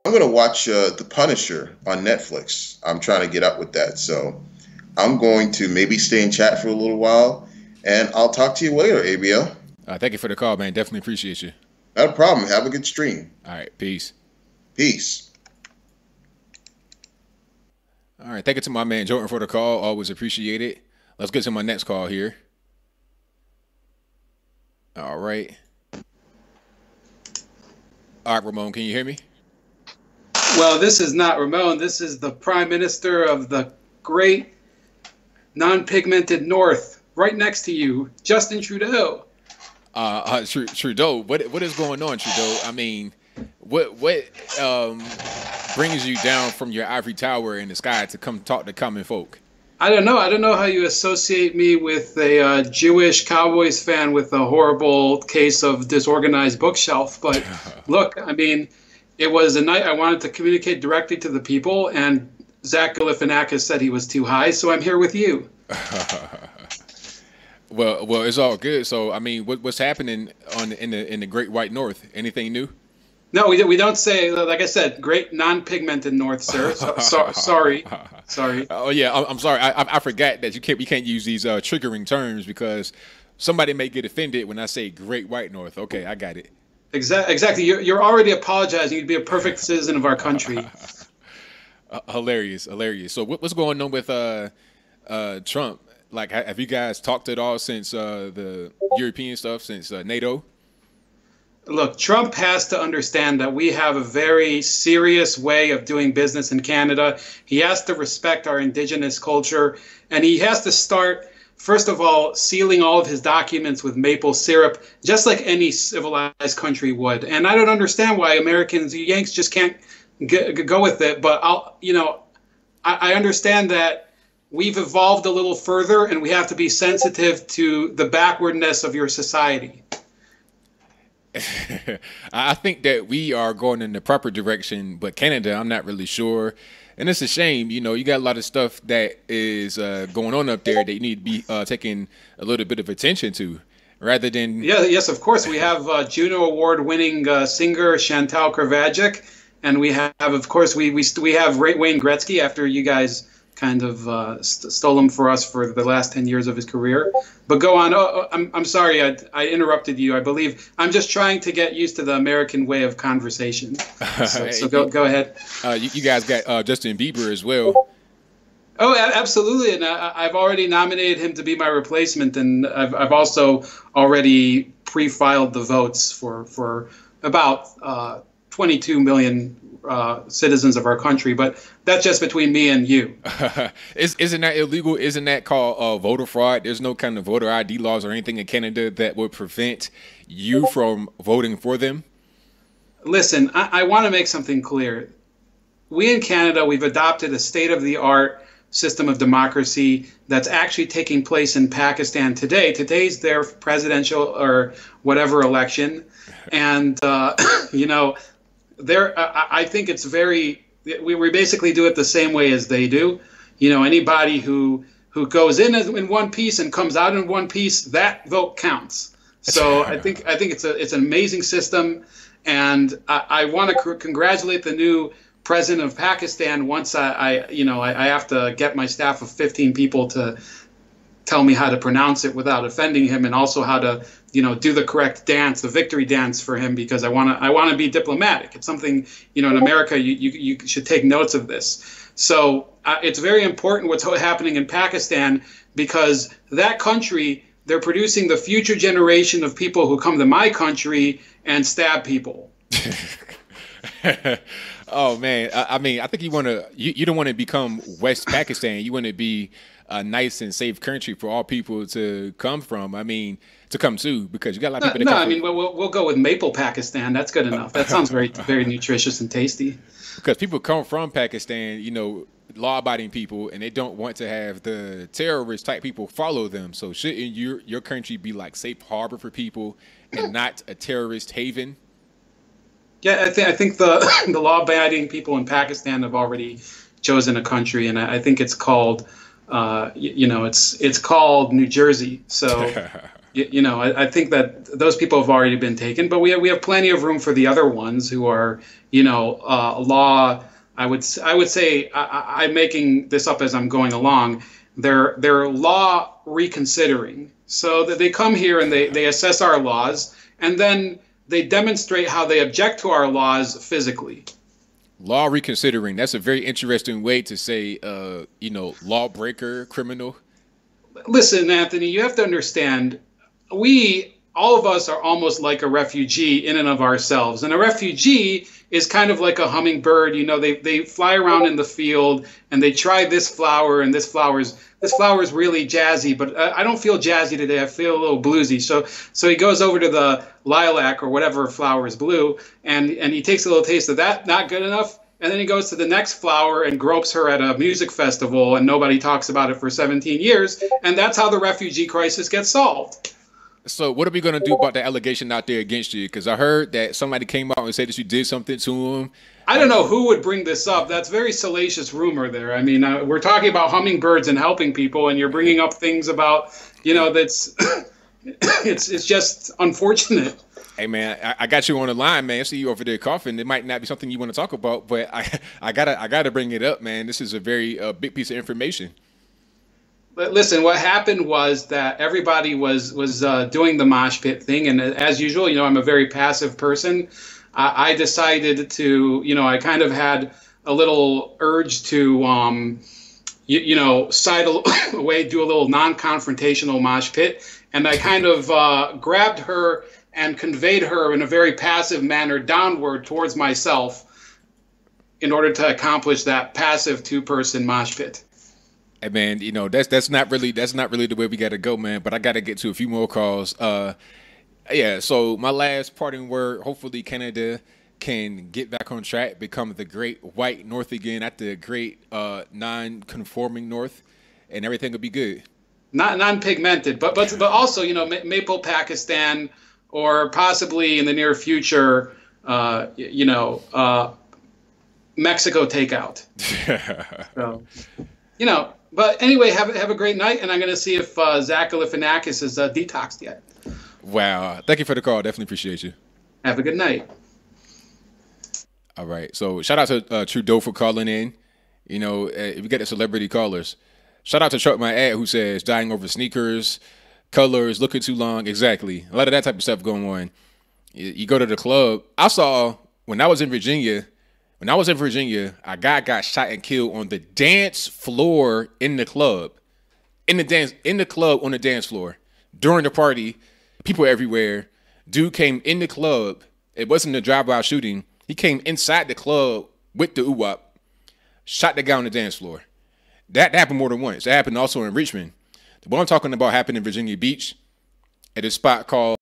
I'm gonna watch The Punisher on Netflix. I'm trying to get up with that, so I'm going to maybe stay in chat for a little while, and I'll talk to you later, ABL. Thank you for the call, man. Definitely appreciate you. Not a problem. Have a good stream. All right, peace. Peace. All right, thank you to my man Jordan for the call. Always appreciate it. Let's get to my next call here. All right. All right, Ramon, can you hear me? Well, this is not Ramon. This is the Prime Minister of the great non-pigmented North, right next to you, Justin Trudeau. Trudeau, what is going on, Trudeau? I mean, what brings you down from your ivory tower in the sky to come talk to common folk? I don't know. I don't know how you associate me with a Jewish Cowboys fan with a horrible case of disorganized bookshelf. But look, I mean, it was a night I wanted to communicate directly to the people, and Zach Galifianakis said he was too high, so I'm here with you. Well, it's all good. So, I mean, what's happening in the Great White North? Anything new? No, we don't say, like I said, great non-pigmented North, sir. Sorry. Oh yeah, I'm sorry. I forgot that we can't use these triggering terms because somebody may get offended when I say Great White North. Okay, I got it. Exactly. You're already apologizing. You'd be a perfect citizen of our country. Hilarious. So what's going on with Trump? Like, have you guys talked at all since the European stuff, since NATO? Look, Trump has to understand that we have a very serious way of doing business in Canada. He has to respect our indigenous culture, and he has to start, first of all, sealing all of his documents with maple syrup, just like any civilized country would. And I don't understand why Americans, Yanks, just can't go with it. But I understand that we've evolved a little further, and we have to be sensitive to the backwardness of your society. I think that we are going in the proper direction, but Canada, I'm not really sure. And it's a shame, you got a lot of stuff that is going on up there that you need to be taking a little bit of attention to rather than. Yes, of course. We have Juno Award-winning singer Chantal Kravajic, and we have, of course, we have Wayne Gretzky after you guys kind of stole him for us for the last 10 years of his career. But go on. I'm sorry, I interrupted you. I believe I'm just trying to get used to the American way of conversation. So go ahead. You guys got Justin Bieber as well. Oh, absolutely. And I've already nominated him to be my replacement. And I've also already pre-filed the votes for about 22 million citizens of our country, but that's just between me and you. Isn't that illegal? Isn't that called voter fraud? There's no kind of voter ID laws or anything in Canada that would prevent you from voting for them? Listen, I want to make something clear. We in Canada, we've adopted a state-of-the-art system of democracy that's actually taking place in Pakistan today. Today's their presidential or whatever election. And, I think it's we basically do it the same way as they do. Anybody who goes in one piece and comes out in one piece, that vote counts. So I think it's an amazing system, and I want to congratulate the new president of Pakistan. Once I have to get my staff of 15 people to tell me how to pronounce it without offending him, and also how to do the correct dance, the victory dance for him, because I want to be diplomatic. It's something, in America, you should take notes of this. So it's very important what's happening in Pakistan, because that country, they're producing the future generation of people who come to my country and stab people. Oh man, I mean, I think you don't want to become West Pakistan. You want to be a nice and safe country for all people to come from. I mean, to come to, because you got a lot of people. We'll go with Maple Pakistan. That's good enough. That sounds very, very nutritious and tasty. Because people come from Pakistan, law-abiding people, and they don't want to have the terrorist type people follow them. So shouldn't your country be like safe harbor for people and not a terrorist haven? Yeah, I think the law-abiding people in Pakistan have already chosen a country, and I think it's called, it's called New Jersey. So, I think that those people have already been taken, but we have plenty of room for the other ones who are, law. I would say I'm making this up as I'm going along. They're law reconsidering, so that they come here and they assess our laws, and then they demonstrate how they object to our laws physically. Law reconsidering. That's a very interesting way to say, lawbreaker, criminal. Listen, Anthony, you have to understand, all of us are almost like a refugee in and of ourselves. And a refugee is kind of like a hummingbird. They fly around in the field and they try this flower, and this flower is really jazzy, but I don't feel jazzy today. I feel a little bluesy. So he goes over to the lilac or whatever flower is blue, and he takes a little taste of that. Not good enough. And then he goes to the next flower and gropes her at a music festival, and nobody talks about it for 17 years. And that's how the refugee crisis gets solved. So what are we going to do about the allegation out there against you? Because I heard that somebody came out and said that you did something to him. I don't know who would bring this up. That's very salacious rumor there. I mean, we're talking about hummingbirds and helping people, and you're bringing up things about, that's it's just unfortunate. Hey, man, I got you on the line, man. I see you over there coughing. It might not be something you want to talk about, but I gotta bring it up, man. This is a very big piece of information. Listen, what happened was that everybody was doing the mosh pit thing, and as usual, I'm a very passive person. I decided to, I kind of had a little urge to, side away, do a little non-confrontational mosh pit, and I kind of grabbed her and conveyed her in a very passive manner downward towards myself in order to accomplish that passive two-person mosh pit. Hey, man, that's not really the way we got to go, man. But I got to get to a few more calls. Yeah. So my last parting word: hopefully Canada can get back on track, become the great white North again, not the great non-conforming North, and everything will be good. Not non-pigmented, but also Maple Pakistan, or possibly in the near future, Mexico takeout. So, But anyway, have a great night, and I'm going to see if Zach Galifianakis is detoxed yet. Wow. Thank you for the call. Definitely appreciate you. Have a good night. All right. So shout out to Trudeau for calling in. If you get the celebrity callers. Shout out to Truck My Ad, who says dying over sneakers, colors, looking too long. Exactly. A lot of that type of stuff going on. You go to the club. I saw when I was in Virginia, a guy got shot and killed on the dance floor in the club. On the dance floor. During the party, people everywhere. Dude came in the club. It wasn't a drive-by shooting. He came inside the club with the UWAP, shot the guy on the dance floor. That happened more than once. That happened also in Richmond. The one I'm talking about happened in Virginia Beach at a spot called